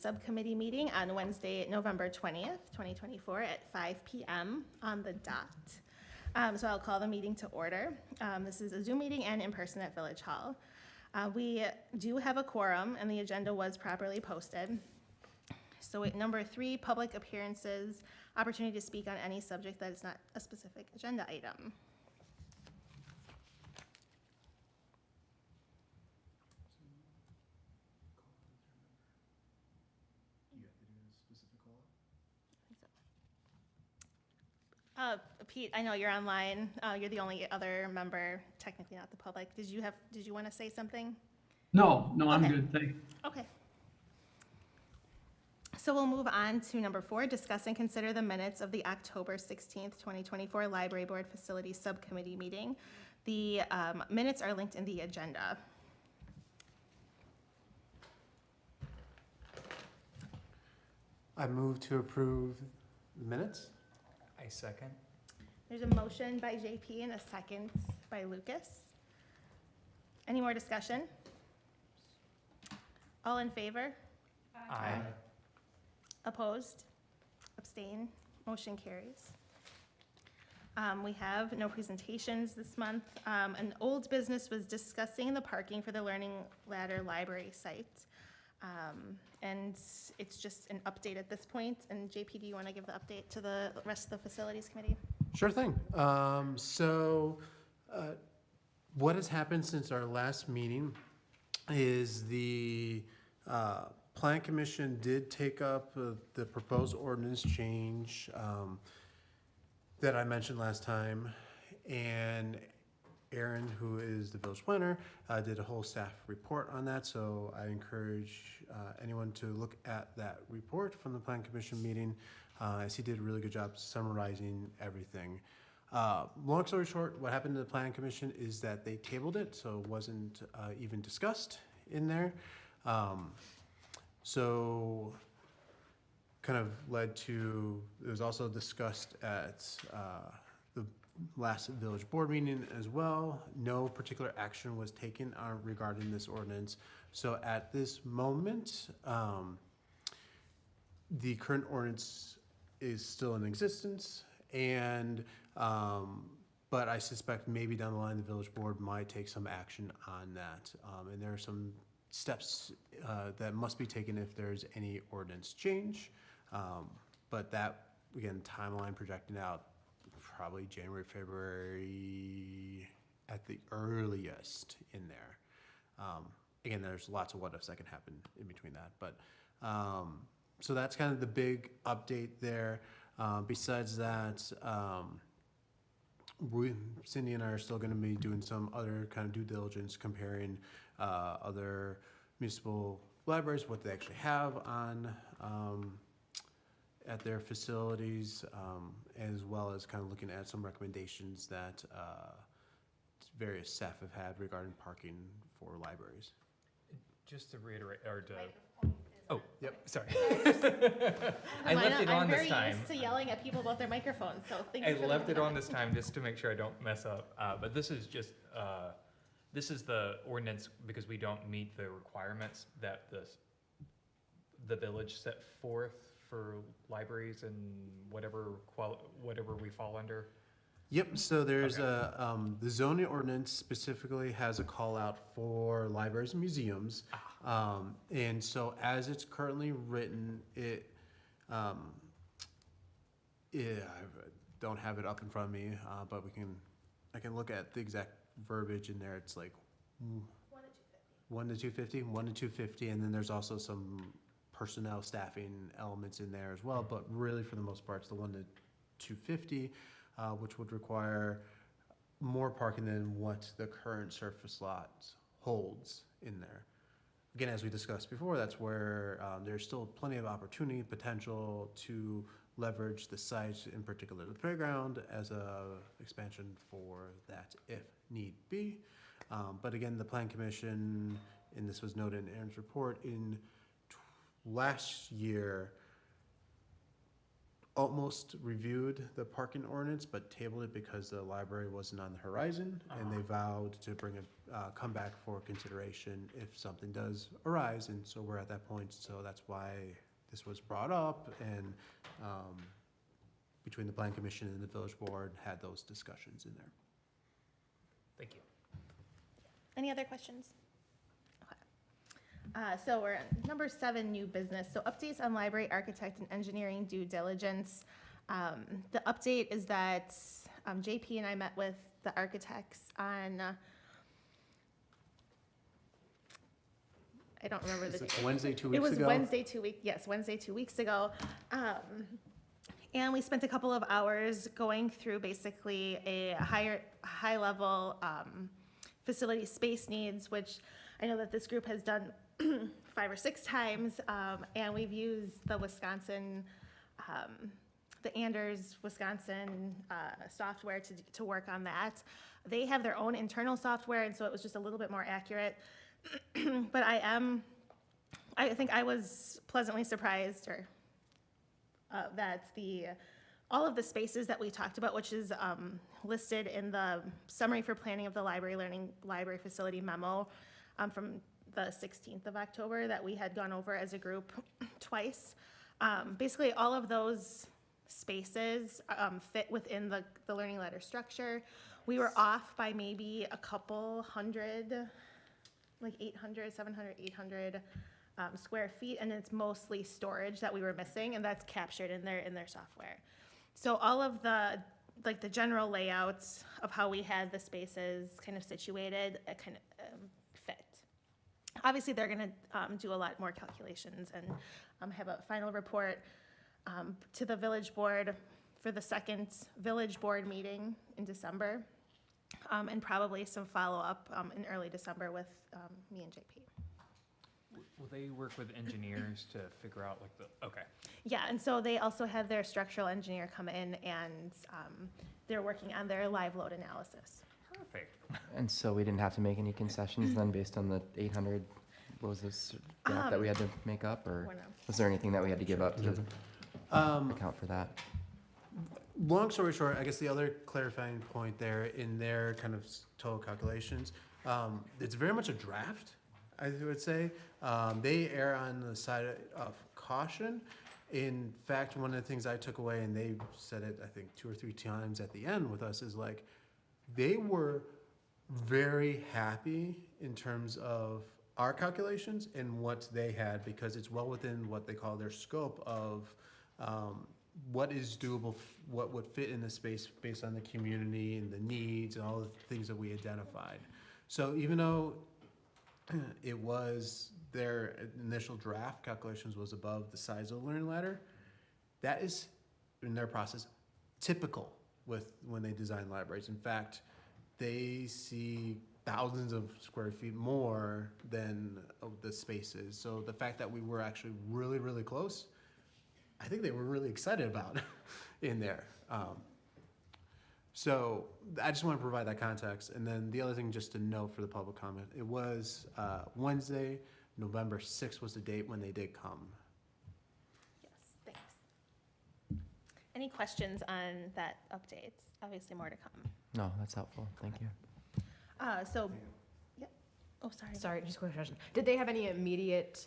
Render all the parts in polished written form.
Subcommittee meeting on Wednesday, November 20th, 2024 at 5 p.m. on the dot. So I'll call the meeting to order. This is a Zoom meeting and in person at Village Hall. We do have a quorum and the agenda was properly posted. So number 3, public appearances, opportunity to speak on any subject that is not a specific agenda item. Pete, I know you're online. You're the only other member, technically not the public. Did you want to say something? No, I'm Okay. good, thanks. Okay. So we'll move on to number 4, discuss and consider the minutes of the October 16th, 2024 Library Board Facilities Subcommittee meeting. The minutes are linked in the agenda. I move to approve the minutes. I second. There's a motion by JP and a second by Lucas. Any more discussion? All in favor? Aye. Opposed? Abstain? Motion carries. We have no presentations this month. An old business was discussing the parking for the Learning Ladder Library site. And it's just an update at this point. And JP, do you want to give the update to the rest of the Facilities Committee? Sure thing. What has happened since our last meeting is the Plan Commission did take up the proposed ordinance change that I mentioned last time, and Aaron, who is the village planner, did a whole staff report on that, so I encourage anyone to look at that report from the Plan Commission meeting, as he did a really good job summarizing everything. Long story short, what happened to the Plan Commission is that they tabled it, so it wasn't even discussed in there. So kind of led to, it was also discussed at the last village board meeting as well. No particular action was taken regarding this ordinance. So at this moment, the current ordinance is still in existence, and but I suspect maybe down the line the village board might take some action on that. And there are some steps that must be taken if there's any ordinance change. But that, again, timeline projecting out probably January, February at the earliest in there. Again, there's lots of what ifs that can happen in between that. But so that's kind of the big update there. Besides that, Cindy and I are still going to be doing some other kind of due diligence, comparing other municipal libraries, what they actually have on at their facilities, as well as kind of looking at some recommendations that various staff have had regarding parking for libraries. Just to reiterate, or to, Oh, yep. Sorry. I left it on this time. I'm very used to yelling at people about their microphones, so thank you. I left it on this time just to make sure I don't mess up. But this is just, this is the ordinance because we don't meet the requirements that the village set forth for libraries and whatever we fall under. Yep, so there's Okay. the zoning ordinance specifically has a call out for libraries and museums. And so as it's currently written, I don't have it up in front of me, but I can look at the exact verbiage in there. It's like 1 to 250, 1 to 250, and then there's also some personnel staffing elements in there as well, but really for the most part, it's the 1 to 250, which would require more parking than what the current surface lot holds in there. Again, as we discussed before, that's where there's still plenty of opportunity, potential to leverage the site, in particular the playground, as a expansion for that if need be. But again, the Plan Commission, and this was noted in Aaron's report, in last year almost reviewed the parking ordinance, but tabled it because the library wasn't on the horizon, and they vowed to bring it, come back for consideration if something does arise, and so we're at that point, so that's why this was brought up, and, between the plan commission and the village board, had those discussions in there. Thank you. Any other questions? Okay. So we're at number 7, new business. So updates on library architect and engineering due diligence. The update is that JP and I met with the architects on, I don't remember the Is it date. Wednesday, 2 It weeks was ago? Wednesday 2 weeks ago. And we spent a couple of hours going through basically a high level facility space needs, which I know that this group has done 5 or 6 times, and we've used the Wisconsin, the Anders Wisconsin software to work on that. They have their own internal software, and so it was just a little bit more accurate. But I think I was pleasantly surprised, or that all of the spaces that we talked about, which is listed in the summary for planning of the library facility memo from the 16th of October that we had gone over as a group twice. Basically, all of those spaces fit within the learning ladder structure. We were off by maybe a couple hundred, like 800, 700, 800 square feet, and it's mostly storage that we were missing, and that's captured in their software. So all of the general layouts of how we had the spaces kind of situated, kind of fit. Obviously, they're going to do a lot more calculations and have a final report to the village board for the second village board meeting in December, and probably some follow-up in early December with me and JP. Will they work with engineers to figure out like okay. Yeah, and so they also had their structural engineer come in, and they're working on their live load analysis. Perfect. And so we didn't have to make any concessions then based on the 800, what was this gap that we had to make up, or was there anything that we had to give up to account for that? Long story short, I guess the other clarifying point there in their kind of total calculations, it's very much a draft, I would say. They err on the side of caution. In fact, one of the things I took away, and they said it, I think, 2 or 3 times at the end with us, is like, they were very happy in terms of our calculations and what they had, because it's well within what they call their scope of what is doable, what would fit in the space based on the community and the needs and all the things that we identified. So even though it was their initial draft calculations was above the size of the learning ladder, that is, in their process, typical with when they design libraries. In fact, they see thousands of square feet more than the spaces. So the fact that we were actually really, really close, I think they were really excited about in there. So I just want to provide that context. And then the other thing just to note for the public comment, it was Wednesday, November 6th was the date when they did come. Yes, thanks. Any questions on that update? Obviously more to come. No, that's helpful. Thank you. Yeah. Oh, sorry. Sorry, just a quick question. Did they have any immediate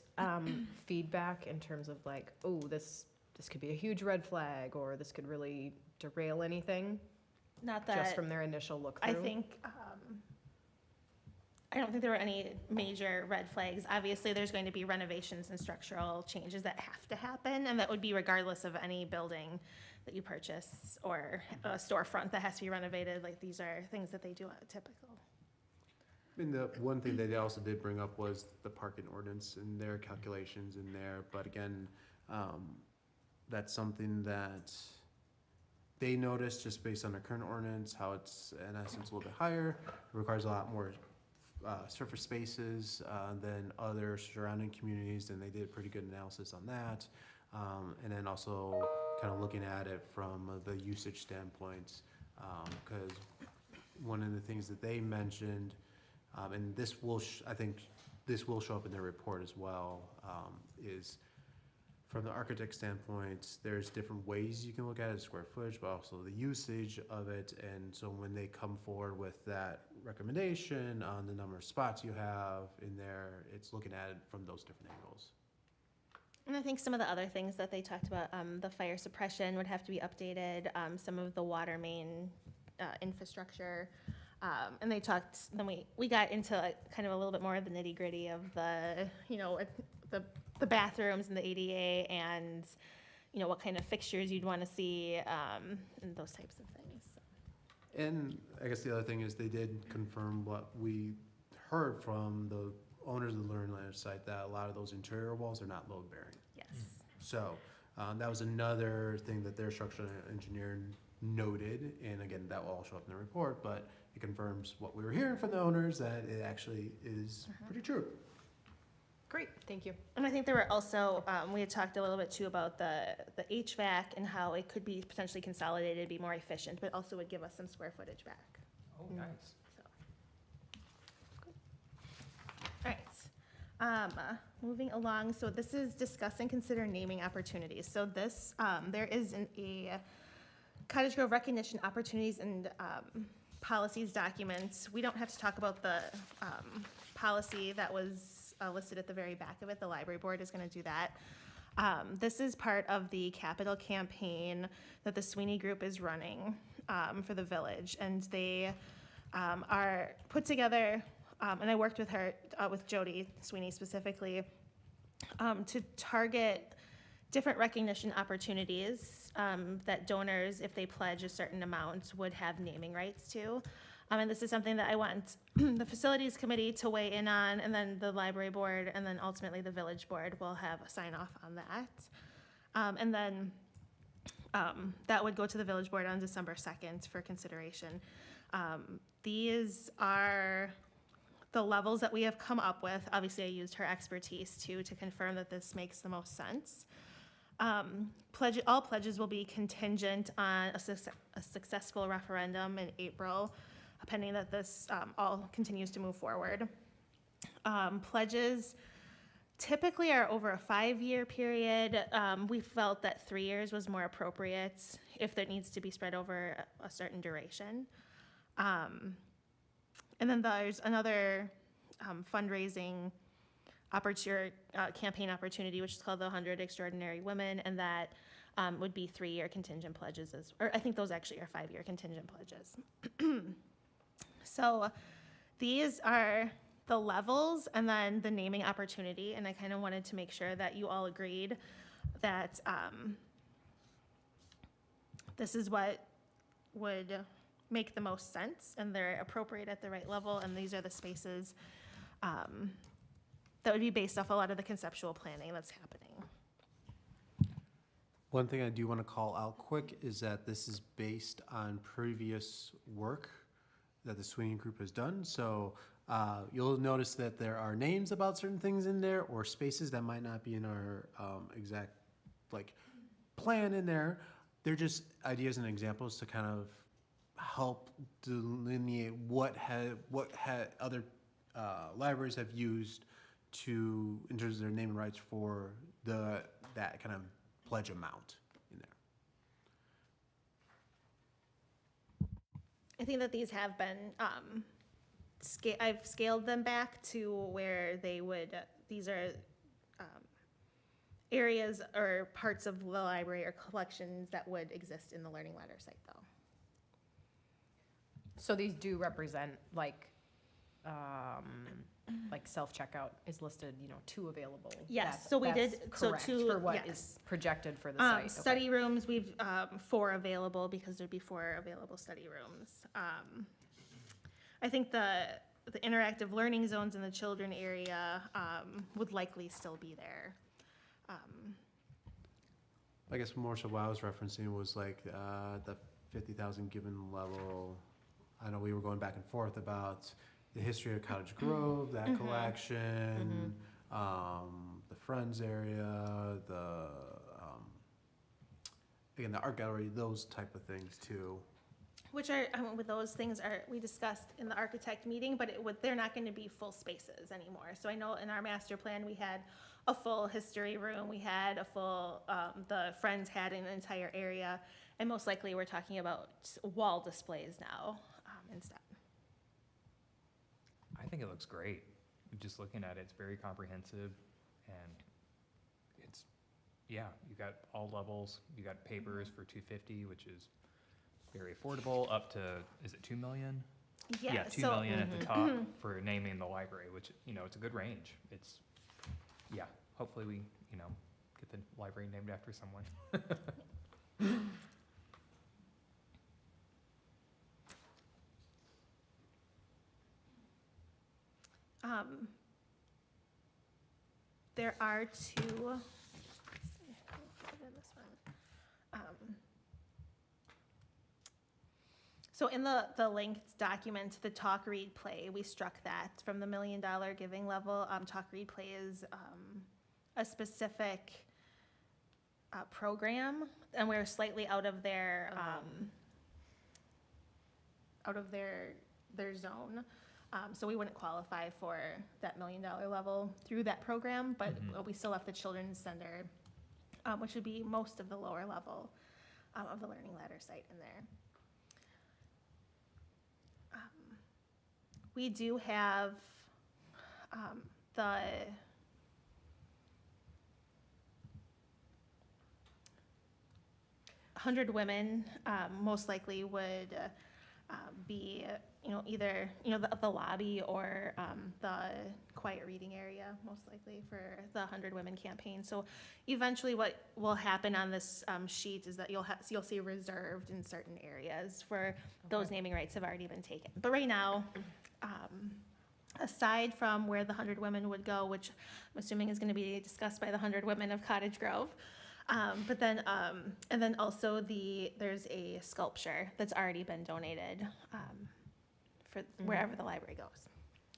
feedback in terms of like, oh, this could be a huge red flag, or this could really derail anything? Not that. Just from their initial look through? I think, I don't think there were any major red flags. Obviously, there's going to be renovations and structural changes that have to happen, and that would be regardless of any building that you purchase or a storefront that has to be renovated. Like, these are things that they do typical. And the one thing that they also did bring up was the parking ordinance and their calculations in there. But again, that's something that they noticed just based on their current ordinance, how it's in essence a little bit higher. It requires a lot more surface spaces than other surrounding communities, and they did a pretty good analysis on that. And then also kind of looking at it from the usage standpoint, because one of the things that they mentioned, and this will, I think this will show up in their report as well, is from the architect standpoint, there's different ways you can look at it, square footage, but also the usage of it. And so when they come forward with that recommendation on the number of spots you have in there, it's looking at it from those different angles. And I think some of the other things that they talked about, the fire suppression would have to be updated, some of the water main infrastructure. And they talked, then we got into kind of a little bit more of the nitty gritty of the, the bathrooms and the ADA and, what kind of fixtures you'd want to see, and those types of things. And I guess the other thing is they did confirm what we heard from the owners of the Learning Land site, that a lot of those interior walls are not load bearing. Yes. So that was another thing that their structural engineer noted, and again, that will all show up in the report, but it confirms what we were hearing from the owners, that it actually is pretty true. Great, thank you. And I think there were also, we had talked a little bit too about the HVAC and how it could be potentially consolidated, be more efficient, but also would give us some square footage back. Oh, nice. All right. Moving along, so this is discuss and consider naming opportunities. So this, there is a Cottage Grove recognition opportunities and policies documents. We don't have to talk about the policy that was listed at the very back of it. The library board is going to do that. This is part of the capital campaign that the Sweeney Group is running for the village, and they are put together. And I worked with her, with Jody Sweeney specifically, to target different recognition opportunities that donors, if they pledge a certain amount, would have naming rights to. And this is something that I want the facilities committee to weigh in on, and then the library board, and then ultimately the village board will have a sign off on that. And then that would go to the village board on December 2nd for consideration. These are the levels that we have come up with. Obviously, I used her expertise too to confirm that this makes the most sense. All pledges will be contingent on a successful referendum in April, pending that this all continues to move forward. Pledges typically are over a 5-year period. We felt that 3 years was more appropriate if it needs to be spread over a certain duration. And then there's another fundraising campaign opportunity, which is called the 100 Extraordinary Women, and that would be 3-year contingent pledges, or I think those actually are 5-year contingent pledges. So these are the levels and then the naming opportunity, and I kind of wanted to make sure that you all agreed that this is what would make the most sense, and they're appropriate at the right level, and these are the spaces that would be based off a lot of the conceptual planning that's happening. One thing I do want to call out quick is that this is based on previous work that the Sweeney Group has done. So you'll notice that there are names about certain things in there, or spaces that might not be in our exact plan in there. They're just ideas and examples to kind of help delineate what other libraries have used in terms of their naming rights for that kind of pledge amount in there. I think that these have been, I've scaled them back to where they would, these are areas or parts of the library or collections that would exist in the Learning Ladder site, though. So these do represent self-checkout is listed, 2 available. Yes, That's- so we that's did, so correct 2, for what yes. is projected for the site. Okay. Study rooms, we've 4 available because there'd be 4 available study rooms. I think the interactive learning zones in the children area would likely still be there. I guess more so what I was referencing was the 50,000 given level. I know we were going back and forth about the history of Cottage Grove, that collection, the Friends area, again, the art gallery, those type of things too. which are, with those things we discussed in the architect meeting, but they're not gonna be full spaces anymore. So I know in our master plan, we had a full history room, we had a full, the Friends had an entire area, and most likely we're talking about wall displays now, instead. I think it looks great. Just looking at it, it's very comprehensive, and it's, yeah, you got all levels. You got papers for $250, which is very affordable, up to, is it 2 million? Yeah, $2 so, million at the top for naming the library, which, it's a good range. It's, yeah, hopefully we, get the library named after someone. there are two, so in the linked document, the talk, read, play, we struck that from the $1 million giving level. Talk, read, play is a specific program, and we're slightly out of their zone. So we wouldn't qualify for that $1 million level through that program, but we still have the Children's Center, which would be most of the lower level of the Learning Ladder site in there. We do have the 100 Women most likely would be, either, the lobby or the quiet reading area, most likely for the 100 Women campaign. So eventually what will happen on this sheet is that you'll see reserved in certain areas for those naming rights have already been taken. But right now, aside from where the 100 Women would go, which I'm assuming is going to be discussed by the 100 Women of Cottage Grove, but then, and then also there's a sculpture that's already been donated for wherever the library goes.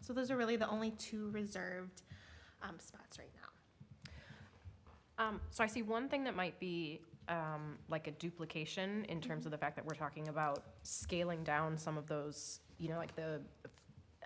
So those are really the only two reserved spots right now. So I see one thing that might be like a duplication in terms of the fact that we're talking about scaling down some of those,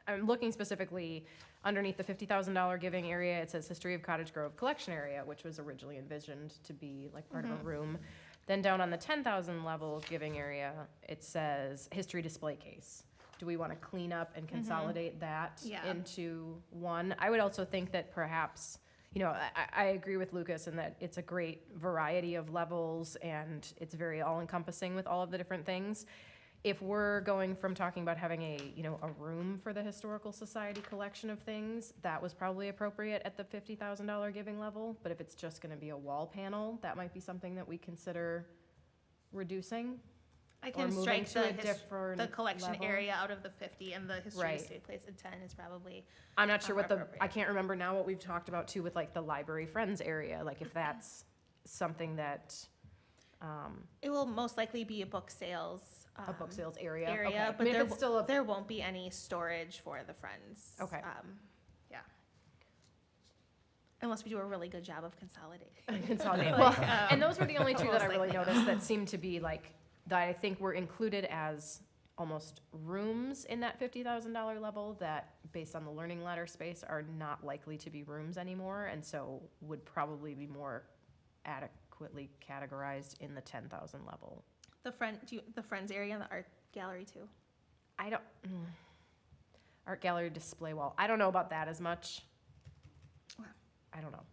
I'm looking specifically underneath the $50,000 giving area. It says History of Cottage Grove Collection Area, which was originally envisioned to be like part of a room. Then down on the 10,000 level giving area, it says History Display Case. Do we want to clean up and consolidate that into one? I would also think that perhaps, I agree with Lucas in that it's a great variety of levels and it's very all-encompassing with all of the different things. If we're going from talking about having a room for the Historical Society collection of things, that was probably appropriate at the $50,000 giving level. But if it's just going to be a wall panel, that might be something that we consider reducing. I can moving strike to a different the collection level. area out of the 50, and the History Right. Display Place at 10 is probably. I'm not sure what appropriate. I can't remember now what we've talked about too with like the Library Friends area, like if that's something that, It will most likely be a book sales. a book sales area. Area, Okay. but I mean, if it's still there won't be any storage for the Friends. Okay. Yeah. Unless we do a really good job of consolidating. Consolidate. Like, Well, and those were the only two that I most really likely noticed that seemed to be like, that I think were included as almost rooms in that $50,000 level that, based on the Learning Ladder space, are not likely to be rooms anymore, and so would probably be more adequately categorized in the 10,000 level. The Friends area and the art gallery too. I don't, art gallery display wall. I don't know about that as much. Wow. I don't know.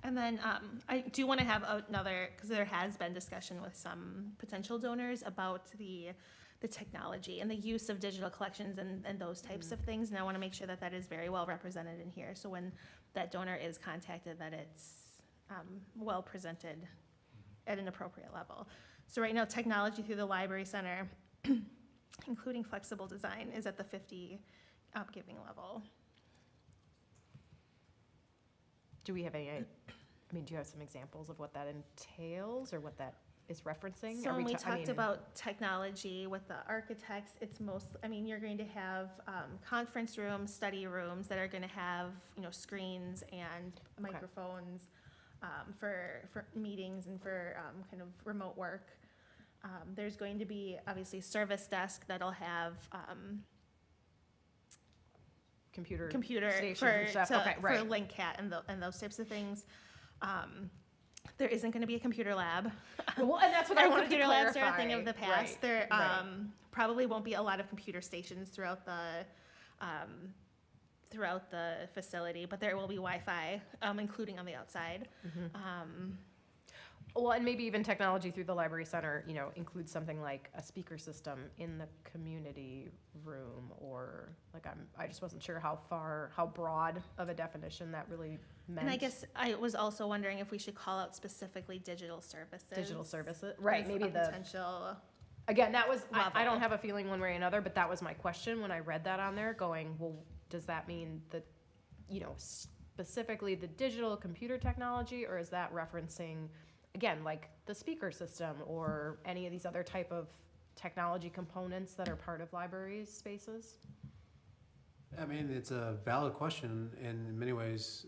And then I do want to have another, because there has been discussion with some potential donors about the technology and the use of digital collections and those types of things. And I want to make sure that that is very well represented in here. So when that donor is contacted, that it's well presented at an appropriate level. So right now, technology through the Library Center, including flexible design, is at the 50 giving level. Do we have any, do you have some examples of what that entails or what that is referencing? So when we talked about technology with the architects, it's you're going to have conference rooms, study rooms that are going to have, screens and microphones. for meetings and for kind of remote work. There's going to be obviously service desk that'll have Computer for stations and stuff. Okay, for right. LinkCat and those types of things. There isn't going to be a computer lab. Well, and that's what I Our wanted to computer labs are a clarify. thing of the past. Right, There right. probably won't be a lot of computer stations throughout the facility, but there will be Wi-Fi, including on the outside. Well, and maybe even technology through the library center, you know, includes something like a speaker system in the community room, or like I just wasn't sure how broad of a definition that really meant. And I guess I was also wondering if we should call out specifically digital services. Digital services, right, as maybe a the, potential. again, that was, I level. don't have a feeling one way or another, but that was my question when I read that on there, going, well, does that mean that, you know, specifically the digital computer technology, or is that referencing, again, like the speaker system or any of these other type of technology components that are part of libraries' spaces? I mean, it's a valid question, and in many ways,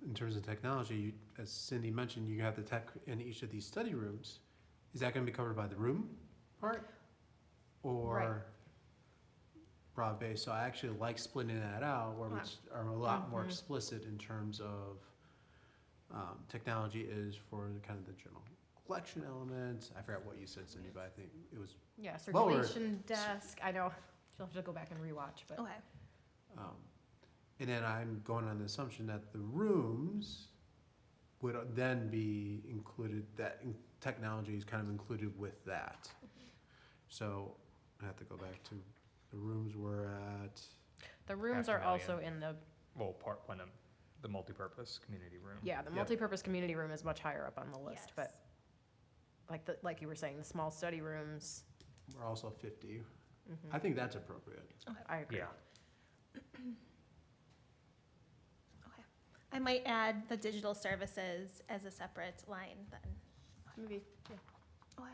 in terms of technology, as Cindy mentioned, you have the tech in each of these study rooms. Is that gonna be covered by the room part? Right. Or broad-based? So I actually like splitting that out, where we are a lot more explicit in terms of technology is for the kind of the general collection elements. I forgot what you said, Cindy, but I think it was, Yeah, Lower. circulation desk, I know, you'll have to go back and rewatch, but. Okay. and then I'm going on the assumption that the rooms would then be included, technology is kind of included with that. So I have to go back to, the rooms were at, The rooms are also in the, Well, part one of the multipurpose community room. yeah, the Yep. multipurpose community room is much higher up on the list, Yes. but like you were saying, the small study rooms, we're also 50. mhm, I think that's appropriate. I agree. Yeah. Okay. I might add the digital services as a separate line then. Maybe, yeah. Okay.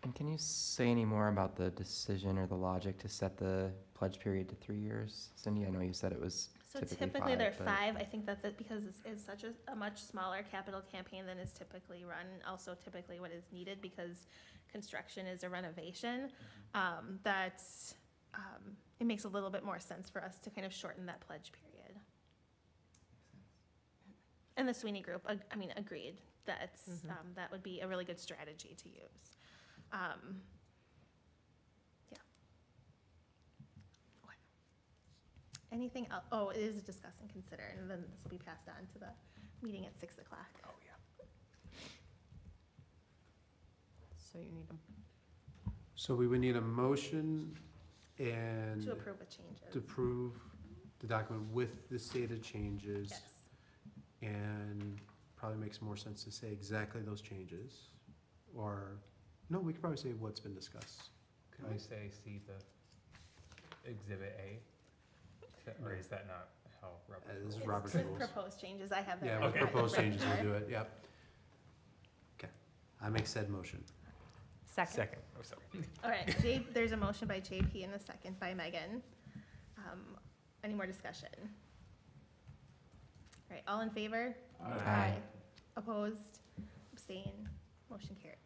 And can you say any more about the decision or the logic to set the pledge period to 3 years? Cindy, I know you said it was So typically typically they're 5, but- 5. I think that because it's such a much smaller capital campaign than is typically run, also typically what is needed because construction is a renovation, it makes a little bit more sense for us to kind of shorten that pledge period. And the Sweeney Group, agreed that that would be a really good strategy to use. Yeah. Okay. Anything else? Oh, it is a discuss and consider, and then this will be passed on to the meeting at 6 o'clock. Oh, yeah. So you need a, So we would need a motion and To approve with changes. to approve the document with the stated changes. Yes. And probably makes more sense to say exactly those changes. Or, no, we could probably say what's been discussed. Could we say, see the exhibit A? Or is that not how Robert? This is It's Robert's with rules. proposed changes. I have that. Yeah, right with at the proposed front changes, we'll door. do it, yep. Okay, I make said motion. second. Second, oh, sorry. All right, there's a motion by JP and a second by Megan. Any more discussion? All right, all in favor? Aye. Opposed? Abstain? Motion carries.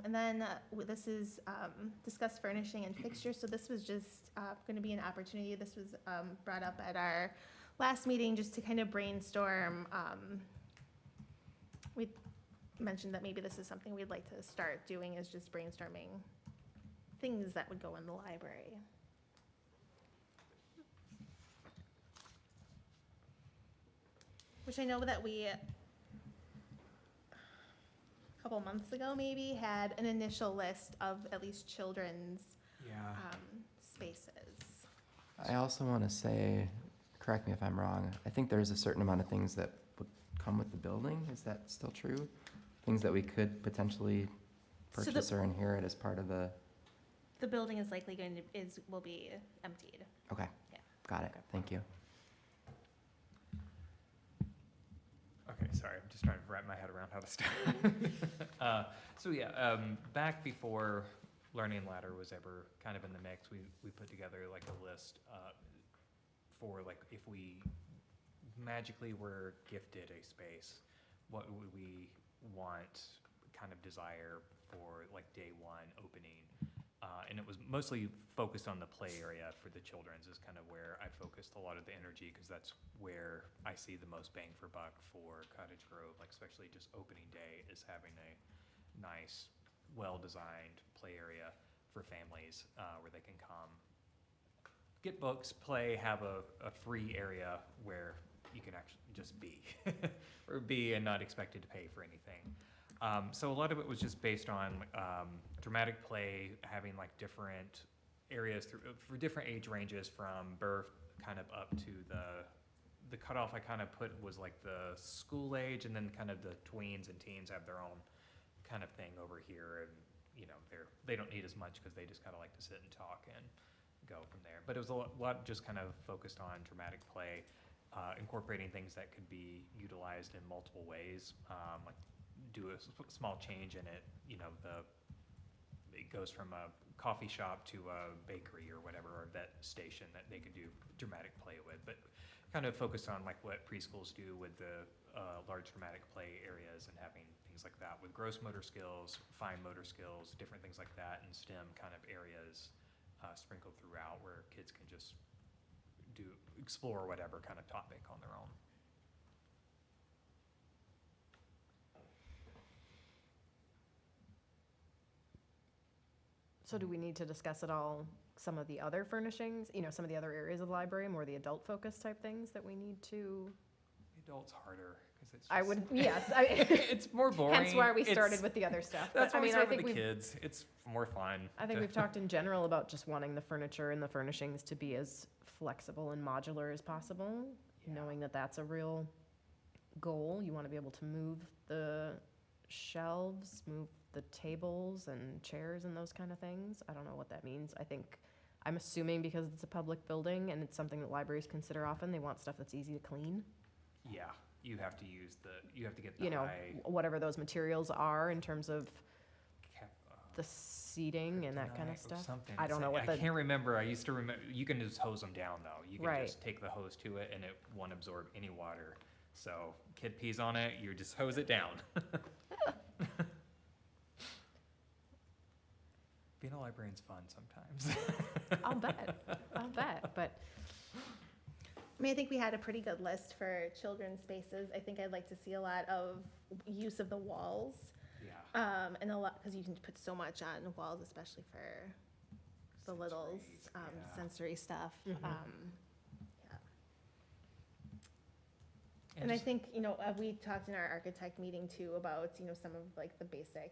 And then this is discuss furnishing and fixtures. So this was just going to be an opportunity. This was brought up at our last meeting just to kind of brainstorm. We mentioned that maybe this is something we'd like to start doing, is just brainstorming things that would go in the library. Which I know that we, a couple months ago maybe, had an initial list of at least children's Yeah. spaces. I also want to say, correct me if I'm wrong, I think there's a certain amount of things that would come with the building. Is that still true? Things that we could potentially So the- purchase or inherit as part of the, The building is likely will be emptied. okay. Yeah. Got it, thank you. Okay, sorry, I'm just trying to wrap my head around how to start. So yeah, back before Learning Ladder was ever kind of in the mix, we put together like a list for like if we magically were gifted a space, what would we want, kind of desire for like day one opening? And it was mostly focused on the play area for the children's is kind of where I focused a lot of the energy, because that's where I see the most bang for buck for Cottage Grove, like especially just opening day is having a nice, well-designed play area for families where they can come, get books, play, have a free area where you can actually just be, or be and not expected to pay for anything. So a lot of it was just based on dramatic play, having like different areas for different age ranges, from birth kind of up to the cutoff I kind of put was like the school age, and then kind of the tweens and teens have their own kind of thing over here, and you know they don't need as much because they just kind of like to sit and talk and go from there. But it was a lot just kind of focused on dramatic play, incorporating things that could be utilized in multiple ways, like do a small change in it. You know, it goes from a coffee shop to a bakery or whatever, or vet station that they could do dramatic play with. But kind of focused on like what preschools do with the large dramatic play areas, and having things like that with gross motor skills, fine motor skills, different things like that, and STEM kind of areas sprinkled throughout where kids can just explore whatever kind of topic on their own. So do we need to discuss at all some of the other furnishings, you know, some of the other areas of the library, more the adult focused type things that we need to? The adults harder because it's. I just- would, yes. It's more boring. Hence why we started It's- with the other stuff. That's But, why we started with the we've- kids. It's more fun. I think we've talked in general about just wanting the furniture and the furnishings to be as flexible and modular as possible, Yeah. knowing that that's a real goal. You want to be able to move the shelves, move the tables and chairs and those kind of things. I don't know what that means. I'm assuming because it's a public building and it's something that libraries consider often, they want stuff that's easy to clean. Yeah, you have to get the You know, high whatever those materials are in terms of cap, the seating and that kind kryptonite of or stuff. something. I don't know what I the, can't remember. I used to remember. You can just hose them down though. You can Right. just take the hose to it and it won't absorb any water. So kid pees on it, you just hose it down. Being a librarian's fun sometimes. I'll bet, but I mean, I think we had a pretty good list for children's spaces. I think I'd like to see a lot of use of the walls, Yeah. and a lot, because you can put so much on walls, especially for the littles, Sensories, yeah. sensory stuff. Mhm. Yeah. And And I just- think, we talked in our architect meeting too about, some of like the basic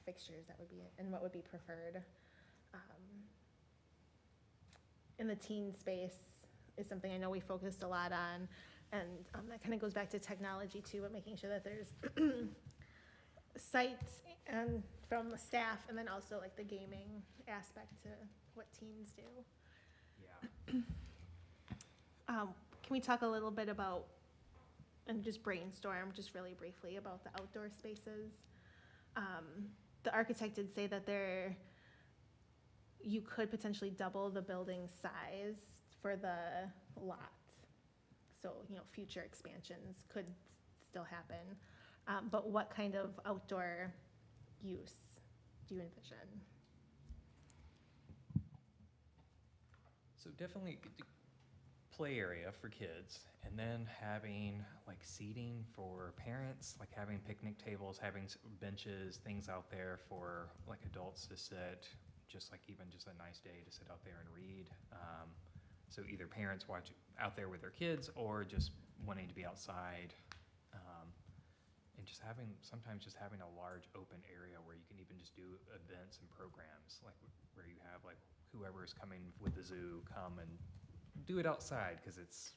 fixtures that would be, and what would be preferred. In the teen space is something I know we focused a lot on, and that kind of goes back to technology too, but making sure that there's sites and from the staff, and then also like the gaming aspect to what teens do. Yeah. Can we talk a little bit about, and just brainstorm just really briefly about the outdoor spaces? The architect did say that you could potentially double the building size for the lot. So, future expansions could still happen. But what kind of outdoor use do you envision? So definitely play area for kids, and then having like seating for parents, like having picnic tables, having benches, things out there for like adults to sit, just like even just a nice day to sit out there and read. So either parents watch out there with their kids or just wanting to be outside. And sometimes just having a large open area where you can even just do events and programs, like where you have like whoever is coming with the zoo come and do it outside, because it's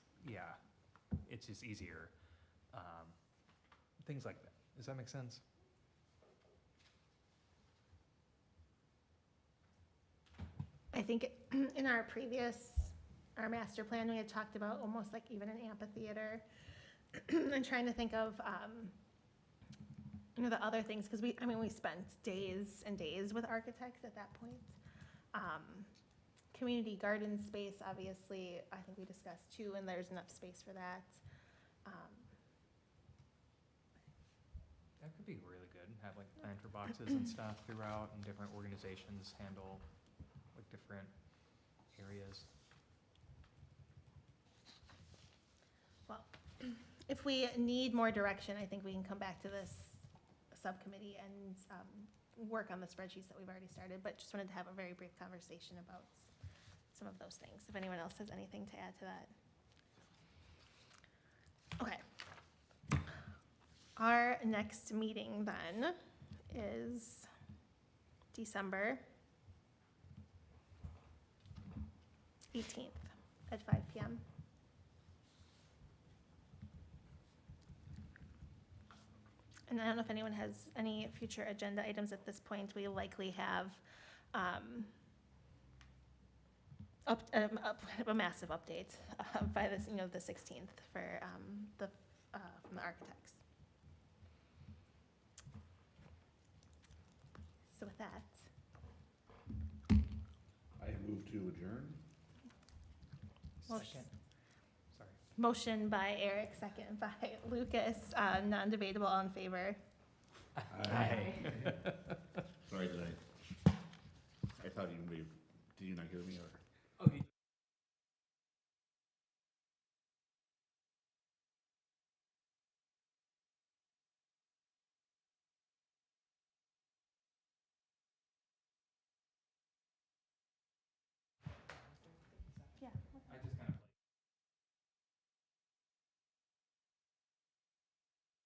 just easier. Things like that. Does that make sense? I think in our master plan, we had talked about almost like even an amphitheater. And trying to think of, the other things, because we spent days and days with architects at that point. Community garden space, obviously, I think we discussed too, and there's enough space for that. That could be really good, have like planter boxes and stuff throughout, and different organizations handle like different areas. If we need more direction, I think we can come back to this subcommittee and work on the spreadsheets that we've already started, but just wanted to have a very brief conversation about some of those things. If anyone else has anything to add to that. Okay. Our next meeting then is December 18th at 5 p.m. And I don't know if anyone has any future agenda items at this point. We likely have a massive update by this, the 16th for from the architects. So with that, I move to adjourn. Motion. Second. Sorry. Motion by Eric, second by Lucas, non-debatable, all in favor. Aye. Sorry, I thought you maybe, did you not hear me or?